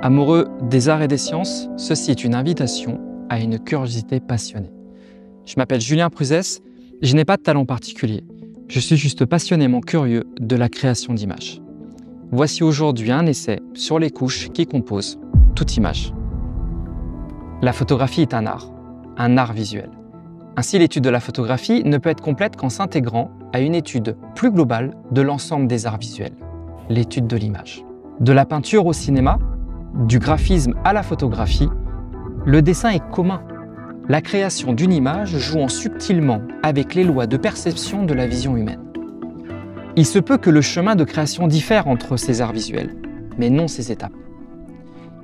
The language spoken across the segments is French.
Amoureux des arts et des sciences, ceci est une invitation à une curiosité passionnée. Je m'appelle Julien Pruzès, je n'ai pas de talent particulier. Je suis juste passionnément curieux de la création d'images. Voici aujourd'hui un essai sur les couches qui composent toute image. La photographie est un art visuel. Ainsi, l'étude de la photographie ne peut être complète qu'en s'intégrant à une étude plus globale de l'ensemble des arts visuels, l'étude de l'image. De la peinture au cinéma, du graphisme à la photographie, le dessin est commun. La création d'une image jouant subtilement avec les lois de perception de la vision humaine. Il se peut que le chemin de création diffère entre ces arts visuels, mais non ces étapes.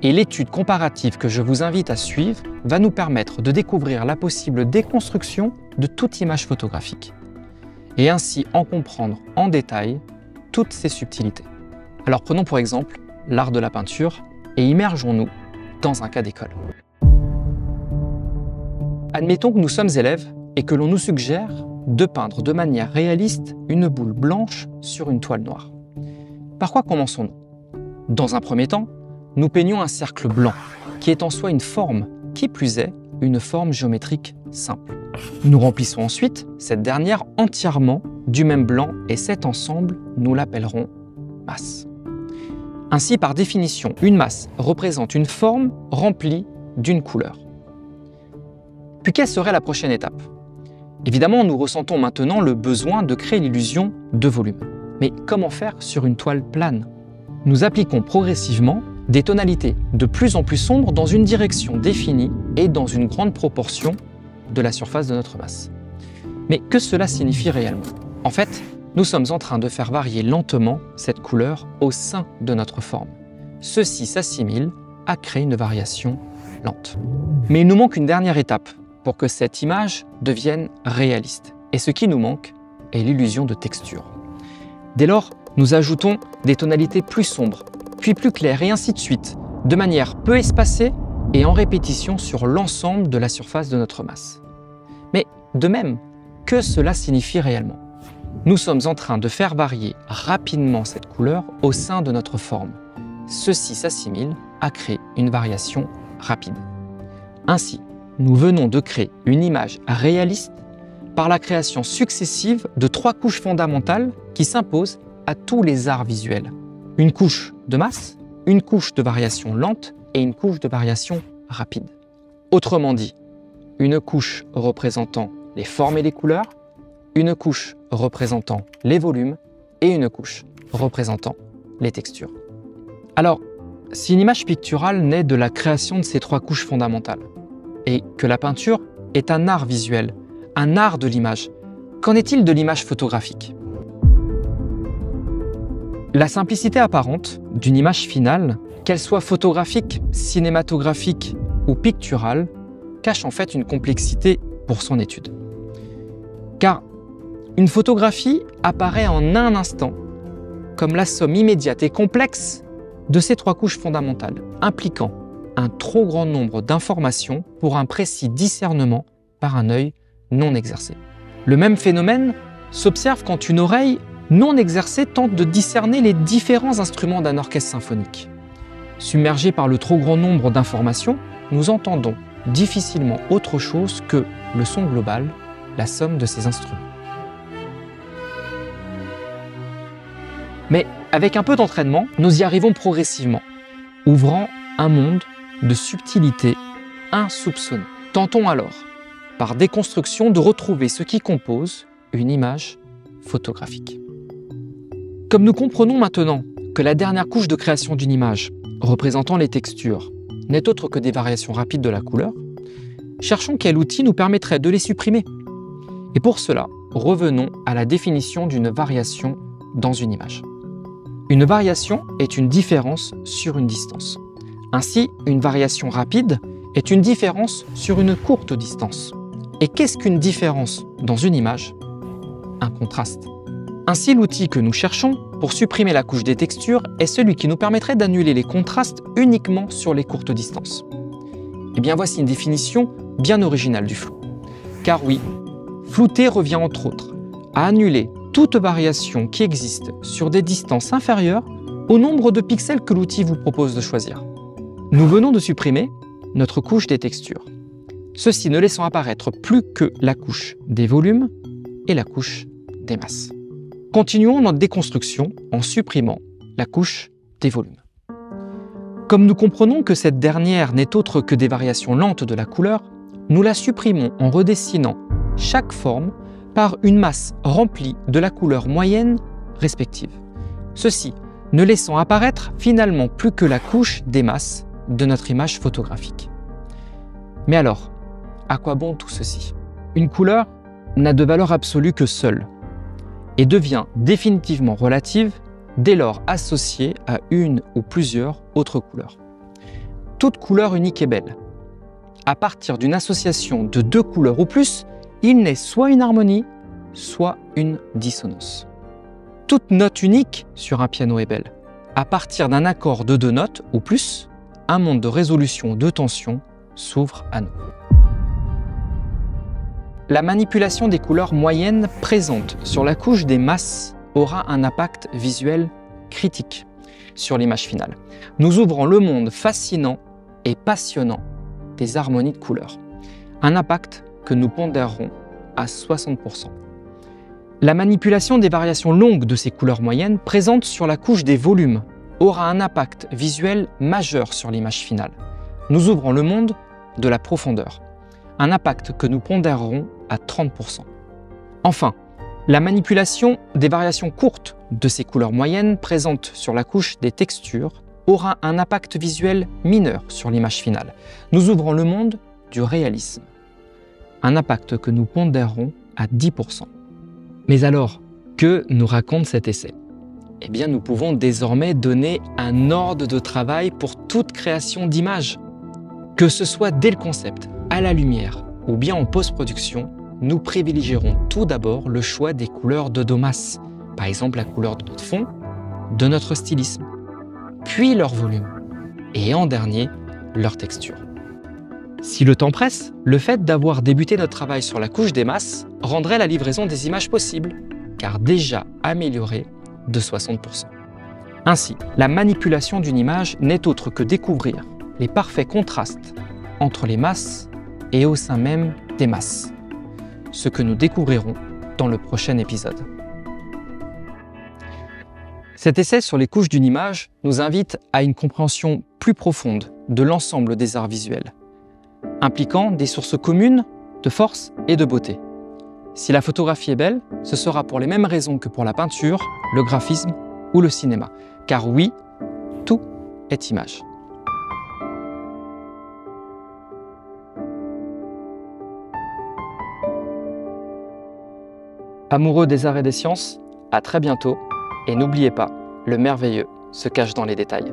Et l'étude comparative que je vous invite à suivre va nous permettre de découvrir la possible déconstruction de toute image photographique, et ainsi en comprendre en détail toutes ces subtilités. Alors prenons pour exemple l'art de la peinture et immergeons-nous dans un cas d'école. Admettons que nous sommes élèves et que l'on nous suggère de peindre de manière réaliste une boule blanche sur une toile noire. Par quoi commençons-nous? Dans un premier temps, nous peignons un cercle blanc, qui est en soi une forme, qui plus est, une forme géométrique simple. Nous remplissons ensuite cette dernière entièrement du même blanc et cet ensemble, nous l'appellerons masse. Ainsi, par définition, une masse représente une forme remplie d'une couleur. Puis quelle serait la prochaine étape? Évidemment, nous ressentons maintenant le besoin de créer l'illusion de volume. Mais comment faire sur une toile plane? Nous appliquons progressivement des tonalités de plus en plus sombres dans une direction définie et dans une grande proportion de la surface de notre masse. Mais que cela signifie réellement? En fait, nous sommes en train de faire varier lentement cette couleur au sein de notre forme. Ceci s'assimile à créer une variation lente. Mais il nous manque une dernière étape pour que cette image devienne réaliste. Et ce qui nous manque est l'illusion de texture. Dès lors, nous ajoutons des tonalités plus sombres, puis plus claires et ainsi de suite, de manière peu espacée et en répétition sur l'ensemble de la surface de notre masse. Mais de même, que cela signifie réellement? Nous sommes en train de faire varier rapidement cette couleur au sein de notre forme. Ceci s'assimile à créer une variation rapide. Ainsi, nous venons de créer une image réaliste par la création successive de 3 couches fondamentales qui s'imposent à tous les arts visuels. Une couche de masse, une couche de variation lente et une couche de variation rapide. Autrement dit, une couche représentant les formes et les couleurs, une couche représentant les volumes et une couche représentant les textures. Alors, si une image picturale naît de la création de ces 3 couches fondamentales, et que la peinture est un art visuel, un art de l'image, qu'en est-il de l'image photographique? La simplicité apparente d'une image finale, qu'elle soit photographique, cinématographique ou picturale, cache en fait une complexité pour son étude. Car une photographie apparaît en un instant comme la somme immédiate et complexe de ces 3 couches fondamentales, impliquant un trop grand nombre d'informations pour un précis discernement par un œil non exercé. Le même phénomène s'observe quand une oreille non exercée tente de discerner les différents instruments d'un orchestre symphonique. Submergés par le trop grand nombre d'informations, nous entendons difficilement autre chose que le son global, la somme de ces instruments. Mais avec un peu d'entraînement, nous y arrivons progressivement, ouvrant un monde de subtilité insoupçonnée. Tentons alors, par déconstruction, de retrouver ce qui compose une image photographique. Comme nous comprenons maintenant que la dernière couche de création d'une image, représentant les textures, n'est autre que des variations rapides de la couleur, cherchons quel outil nous permettrait de les supprimer. Et pour cela, revenons à la définition d'une variation dans une image. Une variation est une différence sur une distance. Ainsi, une variation rapide est une différence sur une courte distance. Et qu'est-ce qu'une différence dans une image? Un contraste. Ainsi, l'outil que nous cherchons pour supprimer la couche des textures est celui qui nous permettrait d'annuler les contrastes uniquement sur les courtes distances. Eh bien, voici une définition bien originale du flou. Car oui, flouter revient entre autres à annuler toute variation qui existe sur des distances inférieures au nombre de pixels que l'outil vous propose de choisir. Nous venons de supprimer notre couche des textures, ceci ne laissant apparaître plus que la couche des volumes et la couche des masses. Continuons notre déconstruction en supprimant la couche des volumes. Comme nous comprenons que cette dernière n'est autre que des variations lentes de la couleur, nous la supprimons en redessinant chaque forme par une masse remplie de la couleur moyenne respective. Ceci ne laissant apparaître finalement plus que la couche des masses de notre image photographique. Mais alors, à quoi bon tout ceci? Une couleur n'a de valeur absolue que seule et devient définitivement relative dès lors associée à une ou plusieurs autres couleurs. Toute couleur unique est belle. À partir d'une association de deux couleurs ou plus, il naît soit une harmonie, soit une dissonance. Toute note unique sur un piano est belle. À partir d'un accord de deux notes ou plus, un monde de résolution de tension s'ouvre à nous. La manipulation des couleurs moyennes présentes sur la couche des masses aura un impact visuel critique sur l'image finale, nous ouvrant le monde fascinant et passionnant des harmonies de couleurs. Un impact que nous pondérerons à 60%. La manipulation des variations longues de ces couleurs moyennes présentes sur la couche des volumes aura un impact visuel majeur sur l'image finale, nous ouvrant le monde de la profondeur. Un impact que nous pondérerons à 30%. Enfin, la manipulation des variations courtes de ces couleurs moyennes présentes sur la couche des textures aura un impact visuel mineur sur l'image finale, nous ouvrant le monde du réalisme. Un impact que nous pondérerons à 10%. Mais alors, que nous raconte cet essai? Eh bien, nous pouvons désormais donner un ordre de travail pour toute création d'images. Que ce soit dès le concept, à la lumière ou bien en post-production, nous privilégierons tout d'abord le choix des couleurs de nos masses, par exemple la couleur de notre fond, de notre stylisme, puis leur volume, et en dernier, leur texture. Si le temps presse, le fait d'avoir débuté notre travail sur la couche des masses rendrait la livraison des images possible, car déjà améliorée de 60%. Ainsi, la manipulation d'une image n'est autre que découvrir les parfaits contrastes entre les masses et au sein même des masses, ce que nous découvrirons dans le prochain épisode. Cet essai sur les couches d'une image nous invite à une compréhension plus profonde de l'ensemble des arts visuels, impliquant des sources communes de force et de beauté. Si la photographie est belle, ce sera pour les mêmes raisons que pour la peinture, le graphisme ou le cinéma. Car oui, tout est image. Amoureux des arts et des sciences, à très bientôt et n'oubliez pas, le merveilleux se cache dans les détails.